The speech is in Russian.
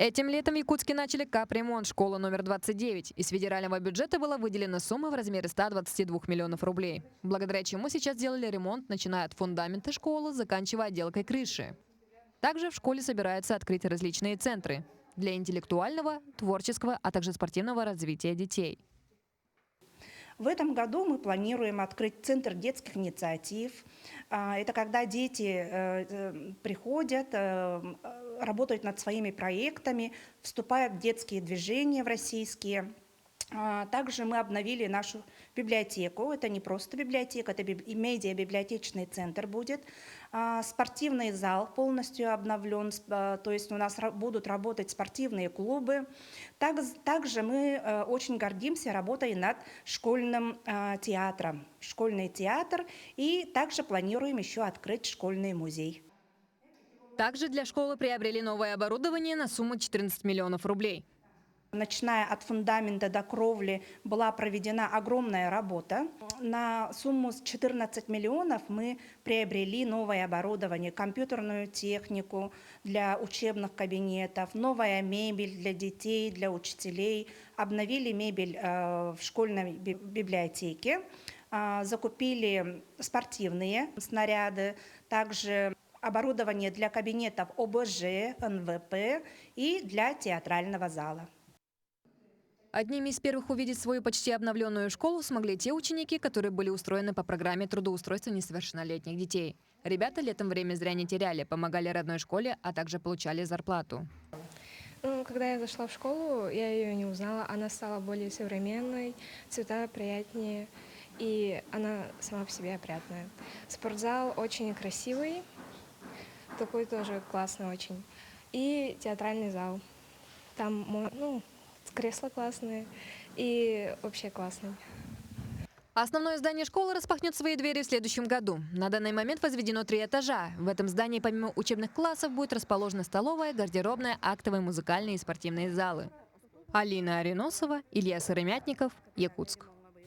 Этим летом в Якутске начали капремонт школы номер 29. Из федерального бюджета была выделена сумма в размере 122 миллионов рублей, благодаря чему сейчас делали ремонт, начиная от фундамента школы, заканчивая отделкой крыши. Также в школе собираются открыть различные центры для интеллектуального, творческого, а также спортивного развития детей. В этом году мы планируем открыть центр детских инициатив. Это когда дети приходят, работают над своими проектами, вступают в детские движения в российские. Также мы обновили нашу библиотеку. Это не просто библиотека, это медиа-библиотечный центр будет. Спортивный зал полностью обновлен, то есть у нас будут работать спортивные клубы. Также мы очень гордимся работой над школьным театром. Школьный театр, и также планируем еще открыть школьный музей. Также для школы приобрели новое оборудование на сумму 14 миллионов рублей. Начиная от фундамента до кровли была проведена огромная работа. На сумму 14 миллионов мы приобрели новое оборудование, компьютерную технику для учебных кабинетов, новая мебель для детей, для учителей. Обновили мебель в школьной библиотеке, закупили спортивные снаряды, также оборудование для кабинетов ОБЖ, НВП и для театрального зала. Одними из первых увидеть свою почти обновленную школу смогли те ученики, которые были устроены по программе трудоустройства несовершеннолетних детей. Ребята летом время зря не теряли, помогали родной школе, а также получали зарплату. Когда я зашла в школу, я ее не узнала. Она стала более современной, цвета приятнее, и она сама по себе опрятная. Спортзал очень красивый, такой тоже классный очень. И театральный зал. Там, кресла классные и вообще классный. Основное здание школы распахнет свои двери в следующем году. На данный момент возведено 3 этажа. В этом здании помимо учебных классов будет расположена столовая, гардеробная, актовые, музыкальные и спортивные залы. Алина Ариносова, Илья Сыромятников, Якутск.